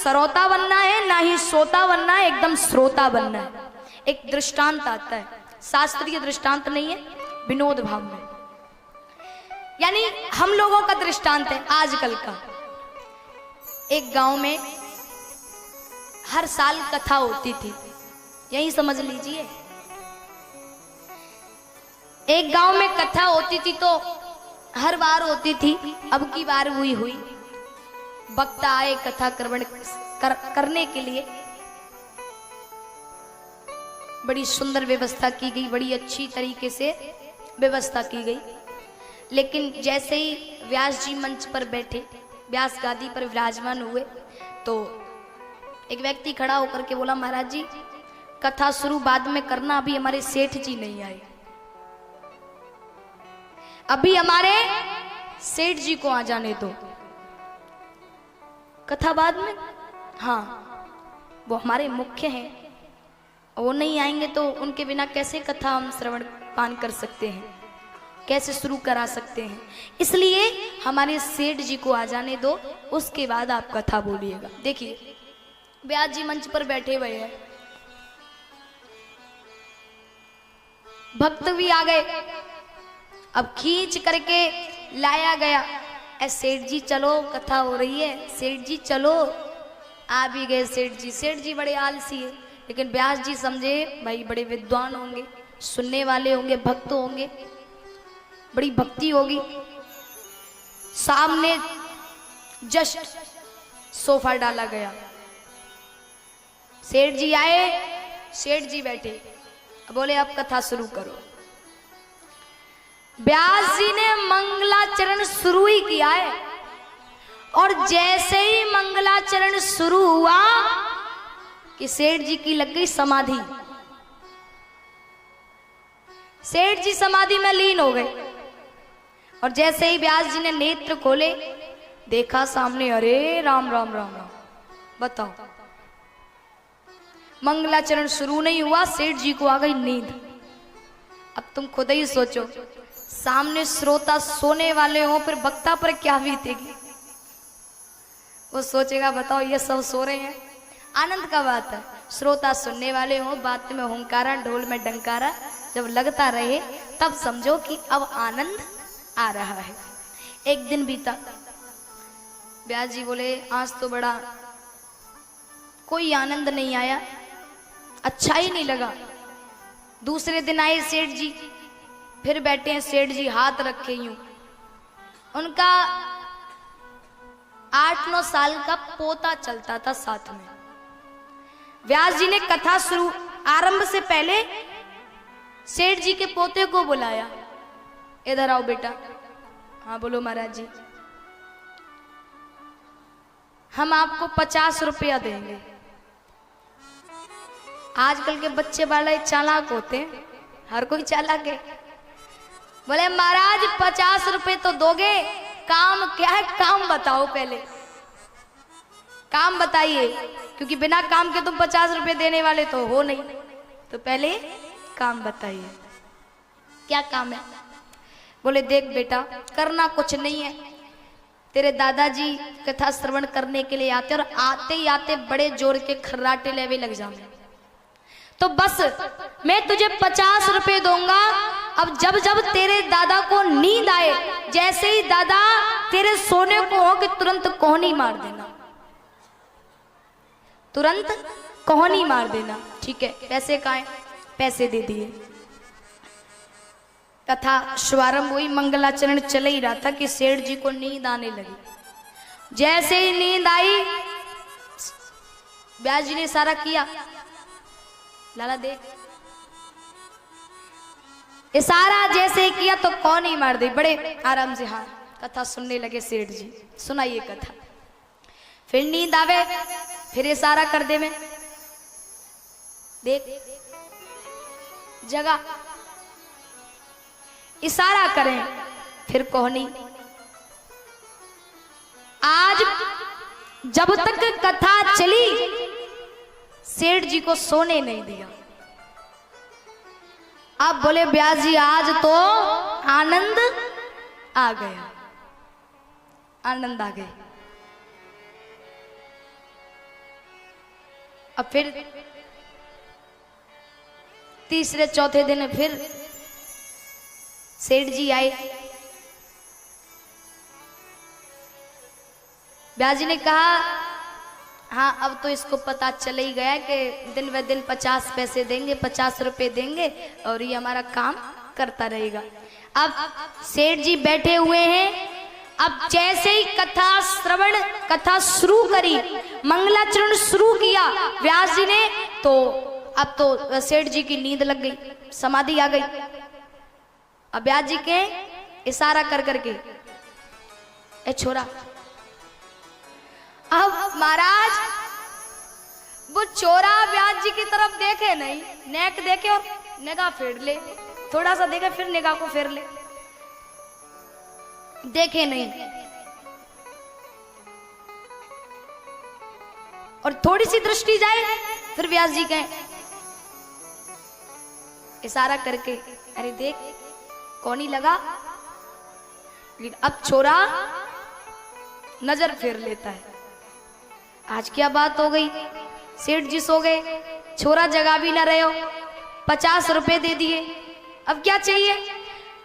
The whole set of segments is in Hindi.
श्रोता बनना है ना ही सोता बनना है, एकदम श्रोता बनना है। एक दृष्टांत आता है, शास्त्रीय दृष्टांत नहीं है, विनोद भाव में, यानी हम लोगों का दृष्टांत है आजकल का। एक गांव में हर साल कथा होती थी, यही समझ लीजिए। एक गांव में कथा होती थी तो हर बार होती थी, अब की बार हुई वक्ता आए कथा करने के लिए। बड़ी सुंदर व्यवस्था की गई, बड़ी अच्छी तरीके से व्यवस्था की गई। लेकिन जैसे ही व्यास जी मंच पर बैठे, व्यास गादी पर विराजमान हुए, तो एक व्यक्ति खड़ा होकर के बोला, महाराज जी कथा शुरू बाद में करना, अभी हमारे सेठ जी नहीं आए, अभी हमारे सेठ जी को आ जाने दो, कथा बाद में। हाँ, वो हमारे मुख्य हैं, वो नहीं आएंगे तो उनके बिना कैसे कथा हम श्रवण पान कर सकते हैं, कैसे शुरू करा सकते हैं, इसलिए हमारे सेठ जी को आ जाने दो, उसके बाद आप कथा बोलिएगा। देखिए व्यास जी मंच पर बैठे हुए हैं, भक्त भी आ गए, अब खींच करके लाया गया। सेठ जी चलो, कथा हो रही है, सेठ जी चलो। आ भी गए सेठ जी। सेठ जी बड़े आलसी है, लेकिन व्यास जी समझे भाई बड़े विद्वान होंगे, सुनने वाले होंगे, भक्त होंगे, बड़ी भक्ति होगी। सामने जस्ट सोफा डाला गया, सेठ जी आए, सेठ जी बैठे, बोले अब कथा शुरू करो। व्यास जी ने मंगलाचरण शुरू ही किया है, और जैसे ही मंगलाचरण शुरू हुआ कि सेठ जी की लग गई समाधि। सेठ जी समाधि में लीन हो गए, और जैसे ही व्यास जी ने नेत्र खोले, देखा सामने, अरे राम राम राम राम। बताओ, मंगलाचरण शुरू नहीं हुआ, सेठ जी को आ गई नींद। अब तुम खुद ही सोचो, सामने श्रोता सोने वाले हो, फिर वक्ता पर क्या बीतेगी। वो सोचेगा बताओ ये सब सो रहे हैं, आनंद का बात है। श्रोता सुनने वाले हो, बात में हुंकारा, ढोल में डंकारा जब लगता रहे, तब समझो कि अब आनंद आ रहा है। एक दिन बीता, व्यास जी बोले आज तो बड़ा कोई आनंद नहीं आया, अच्छा ही नहीं लगा। दूसरे दिन आए सेठ जी, फिर बैठे हैं सेठ जी, हाथ रखे यूं। उनका 8-9 साल का पोता चलता था साथ में। व्यास जी ने कथा शुरू आरंभ से पहले सेठ जी के पोते को बुलाया, इधर आओ बेटा। हाँ बोलो महाराज जी। हम आपको 50 रुपया देंगे। आजकल के बच्चे वाले चालाक होते हैं, हर कोई चालाक है। बोले महाराज 50 रुपए तो दोगे, काम क्या है, काम बताओ पहले, काम बताइए, क्योंकि बिना काम के तुम 50 रुपए देने वाले तो हो नहीं, तो पहले काम बताइए, क्या काम है। बोले देख बेटा, करना कुछ नहीं है, तेरे दादाजी कथा श्रवण करने के लिए आते, और आते ही आते बड़े जोर के खर्राटे लेवे लग जाऊंगे, तो बस मैं तुझे 50 रुपए दूंगा। अब जब जब तेरे दादा को नींद आए, जैसे ही दादा तेरे सोने को हो कि तुरंत कोहनी मार देना, तुरंत कोहनी मार देना, ठीक है। पैसे कहाँ हैं? पैसे दे दिए। कथा शुभारंभ हुई, मंगलाचरण चल ही रहा था कि सेठ जी को नींद आने लगी। जैसे ही नींद आई, व्यास जी ने इशारा किया, लाला देख, इशारा जैसे किया तो कौन ही मार दी, बड़े आराम से। हाँ, कथा सुनने लगे सेठ जी, सुनाइए कथा। फिर नींद आवे, फिर इशारा कर दे, में देख जगह, इशारा करें, फिर कोहनी। आज जब तक कथा चली, सेठ जी को सोने नहीं दिया। अब बोले व्यास जी आज तो आनंद आ गया, आनंद आ गया। अब फिर तीसरे चौथे दिन फिर सेठ जी आए। ब्यास जी ने कहा हाँ अब तो इसको पता चल ही गया कि दिन ब दिन 50 पैसे देंगे, 50 रुपए देंगे और ये हमारा काम करता रहेगा। अब सेठ जी बैठे हुए हैं। अब जैसे ही कथा श्रवण, कथा शुरू करी, मंगलाचरण शुरू किया व्यास जी ने, तो अब तो सेठ जी की नींद लग गई, समाधि आ गई। अब व्यास जी के इशारा कर करके ए छोरा। अब महाराज वो चोरा व्यास जी की तरफ देखे नहीं, नेक देखे और निगाह फेर ले, थोड़ा सा देखे फिर निगाह को फेर ले, देखे नहीं। और थोड़ी सी दृष्टि जाए फिर व्यास जी कहें इशारा करके अरे देख कौन ही लगा। लेकिन अब छोरा नजर फेर लेता है। आज क्या बात हो गई, सेठ जी सो गए, छोरा जगा भी ना रहे हो, 50 रुपए दे दिए, अब क्या चाहिए।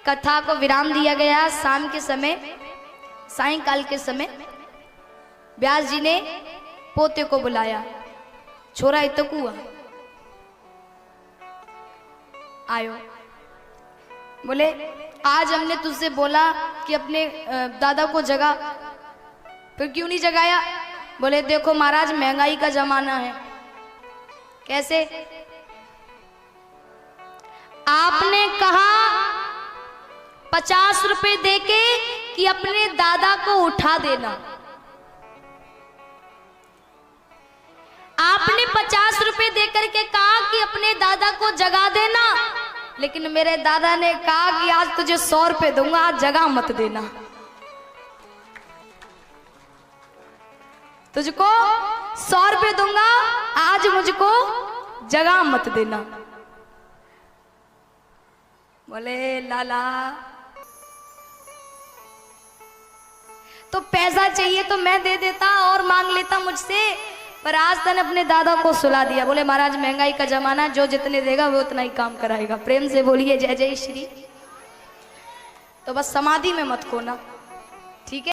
कथा को विराम दिया गया। शाम के समय, सायंकाल के समय व्यास जी ने पोते को बुलाया। छोरा इतक हुआ आयो, बोले आज हमने तुझसे बोला कि अपने दादा को जगा, फिर क्यों नहीं जगाया। बोले देखो महाराज महंगाई का जमाना है। कैसे। आपने कहा 50 रुपए देके कि अपने दादा को उठा देना, आपने 50 रुपए देकर के कहा कि अपने दादा को जगा देना, लेकिन मेरे दादा ने कहा कि आज तुझे 100 रुपए दूंगा, आज जगा मत देना, तुझको 100 रुपए दूंगा, आज मुझको जगा मत देना। बोले लाला तो पैसा चाहिए तो मैं दे देता और मांग लेता मुझसे, पर आज तने अपने दादा को सुला दिया। बोले महाराज महंगाई का जमाना, जो जितने देगा वो उतना ही काम कराएगा। प्रेम से बोलिए जय जय श्री। तो बस समाधि में मत खोना, ठीक है।